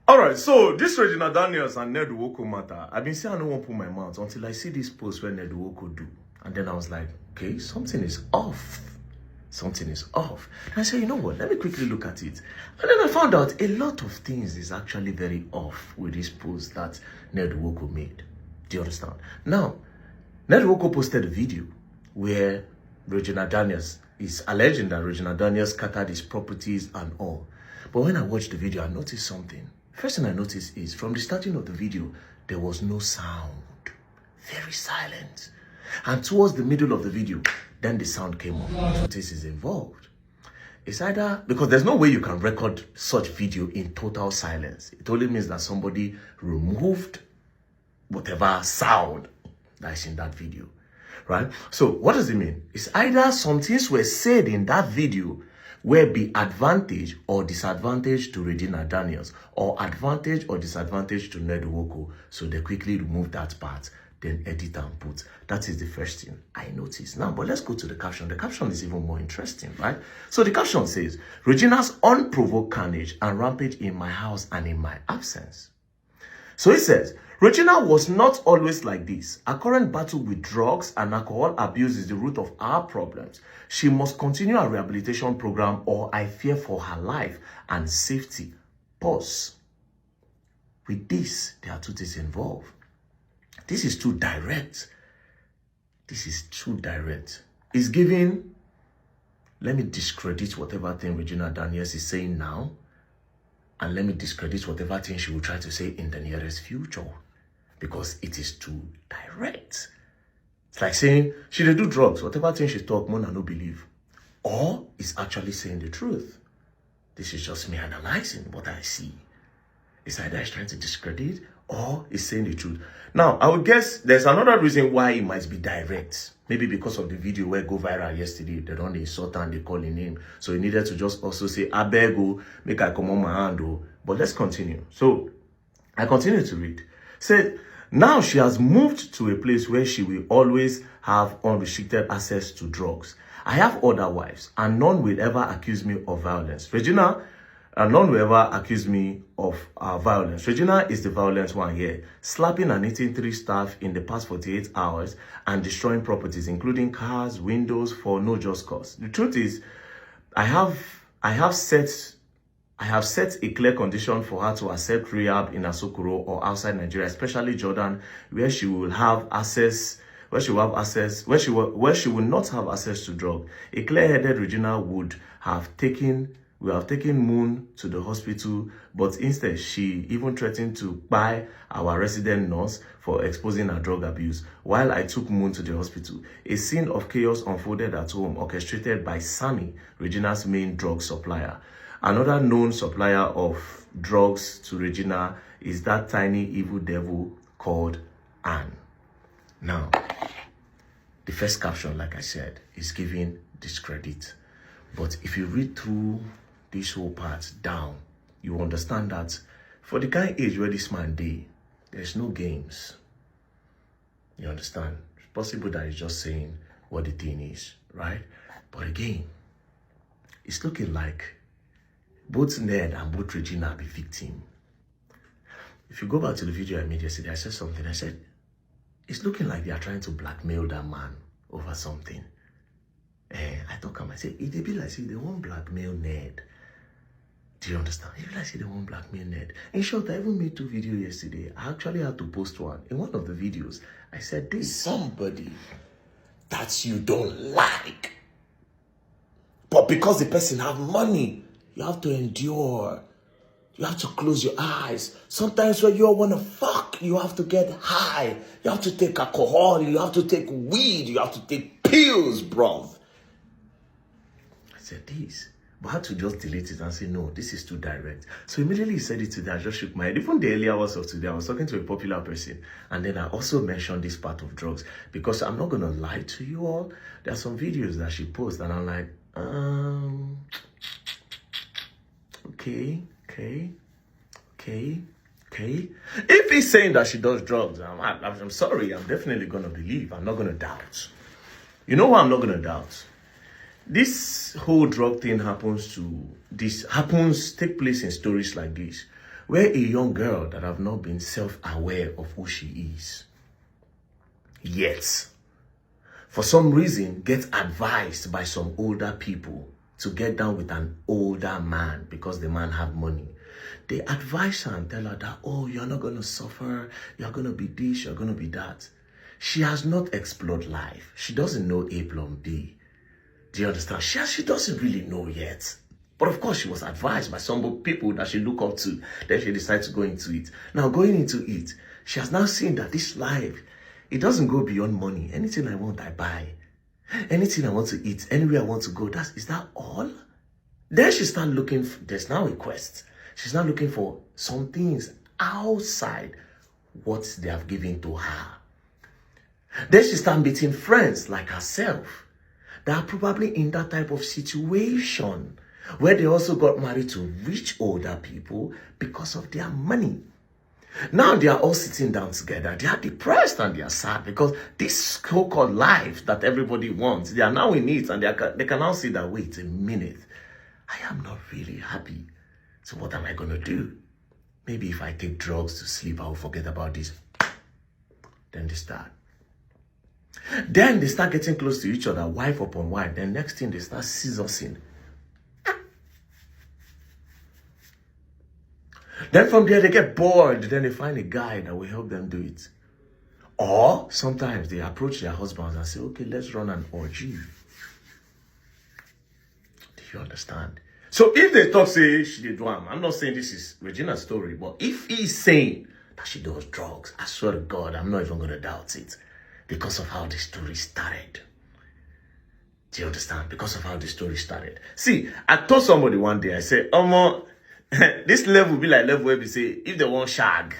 All right, so this Regina Daniels and Ned Nwoko matter. I've been saying I don't want to put my mouth until I see this post where Ned Nwoko do. And then I was like, okay, something is off. Something is off. And I said, you know what, let me quickly look at it. And then I found out a lot of things is actually very off with this post that Ned Nwoko made. Do you understand? Now, Ned Nwoko posted a video where Regina Daniels is alleging that Regina Daniels scattered his properties and all. But when I watched the video, I noticed something. First thing I noticed is from the starting of the video, there was no sound. Very silent. And towards the middle of the video, then the sound came up. Notice is involved. It's either, because there's no way you can record such video in total silence. It only means that somebody removed whatever sound that is in that video, right? So what does it mean? It's either some things were said in that video will be advantage or disadvantage to Regina Daniels, or advantage or disadvantage to Ned Nwoko. So they quickly remove that part, then edit and put. That is the first thing I noticed. Now, but let's go to the caption. The caption is even more interesting, right? So the caption says, Regina's unprovoked carnage and rampage in my house and in my absence. So it says, Regina was not always like this. Her current battle with drugs and alcohol abuse is the root of our problems. She must continue her rehabilitation program or I fear for her life and safety. Pause. With this, there are two things involved. This is too direct. This is too direct. It's giving, let me discredit whatever thing Regina Daniels is saying now, and let me discredit whatever thing she will try to say in the nearest future. Because it is too direct. It's like saying, she did do drugs. Whatever thing she talk, Mona no believe. Or is actually saying the truth. This is just me analyzing what I see. It's either he's trying to discredit or is saying the truth. Now, I would guess there's another reason why it might be direct. Maybe because of the video where go viral yesterday. They don't insult and they call his name. So he needed to just also say, I beg you, make I come on my hand. But let's continue. So, I continue to read. Said, now she has moved to a place where she will always have unrestricted access to drugs. I have other wives, and none will ever accuse me of violence. Regina, none will ever accuse me of violence. Regina is the violent one here, slapping and hitting 3 staff in the past 48 hours and destroying properties, including cars, windows, for no just cause. The truth is, I have set a clear condition for her to accept rehab in Asokoro or outside Nigeria, especially Jordan, where she will have access, where she will not have access to drugs. A clear-headed Regina would have taken Moon to the hospital, but instead she even threatened to buy our resident nurse for exposing her drug abuse. While I took Moon to the hospital, a scene of chaos unfolded at home, orchestrated by Sammy, Regina's main drug supplier. Another known supplier of drugs to Regina is that tiny evil devil called Anne. Now, the first caption, like I said, is giving discredit. But if you read through this whole part down, you understand that for the kind of age where this man did, there's no games. You understand? It's possible that he's just saying what the thing is, right? But again, it's looking like both Ned and both Regina be victim. If you go back to the video I made yesterday, I said something. I said, it's looking like they are trying to blackmail that man over something. I thought, I said, it be like, say, they won't blackmail Ned. Do you understand? It be like, say, they won't blackmail Ned. In short, I even made 2 videos yesterday. I actually had to post one. In one of the videos, I said, there's somebody that you don't like. But because the person have money, you have to endure. You have to close your eyes. Sometimes when you want to fuck, you have to get high. You have to take alcohol. You have to take weed. You have to take pills, bro. I said this. But I had to just delete it and say, no, this is too direct. So immediately he said it today, I just shook my head. Even the earlier hours of today, I was talking to a popular person. And then I also mentioned this part of drugs. Because I'm not going to lie to you all. There are some videos that she posts and I'm like, okay. If he's saying that she does drugs, I'm sorry, I'm definitely going to believe. I'm not going to doubt. You know what I'm not going to doubt? This whole drug thing take place in stories like this, where a young girl that have not been self-aware of who she is, yet, for some reason, get advised by some older people to get down with an older man because the man have money. They advise her and tell her that, oh, you're not going to suffer, you're going to be this, you're going to be that. She has not explored life. She doesn't know A plus B. Do you understand? She doesn't really know yet. But of course, she was advised by some people that she look up to. Then she decided to go into it. Now, going into it, she has now seen that this life, it doesn't go beyond money. Anything I want, I buy. Anything I want to eat, anywhere I want to go, is that all? Then she starts looking, there's now a quest. She's now looking for some things outside what they have given to her. Then she starts meeting friends like herself that are probably in that type of situation where they also got married to rich older people because of their money. Now they are all sitting down together. They are depressed and they are sad because this so-called life that everybody wants, they are now in it, and they can now see that, wait a minute, I am not really happy. So what am I going to do? Maybe if I take drugs to sleep, I will forget about this. Then they start. Then they start getting close to each other, wife upon wife. Then next thing, they start scissoring. Then from there, they get bored. Then they find a guy that will help them do it. Or sometimes they approach their husbands and say, okay, let's run an orgy. Do you understand? So if they talk, say, she did one, I'm not saying this is Regina's story, but if he's saying that she does drugs, I swear to God, I'm not even going to doubt it. Because of how the story started. Do you understand? Because of how the story started. See, I told somebody one day, I said, this level will be like level where we say, if they want shag,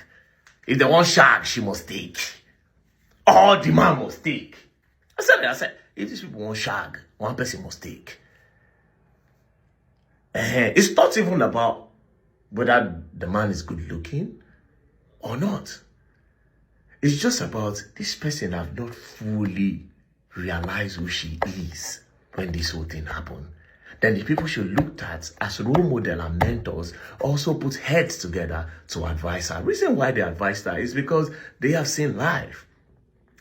she must take. Or the man must take. I said, if these people want shag, one person must take. It's not even about whether the man is good looking or not. It's just about this person have not fully realized who she is when this whole thing happened. Then the people she looked at as role model and mentors also put heads together to advise her. The reason why they advised her is because they have seen life.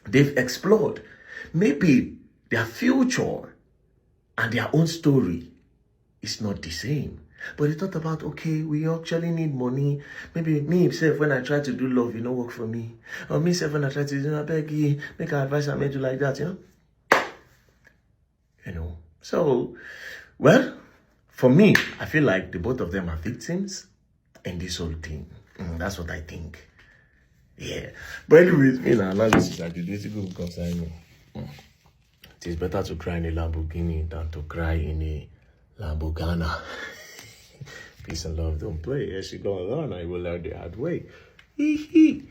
They've explored. Maybe their future and their own story is not the same. But they thought about, okay, we actually need money. Maybe me, self, when I try to do love, work for me. Or me, self, when I try to do, beg you, make an advice and make you like that, So, well, for me, I feel like the both of them are victims in this whole thing. That's what I think. Yeah. But anyways, in analysis, I did basically concern me. It is better to cry in a Lamborghini than to cry in a Lamborghini. Peace and love, don't play. As you go along, I will learn the hard way. Hee hee.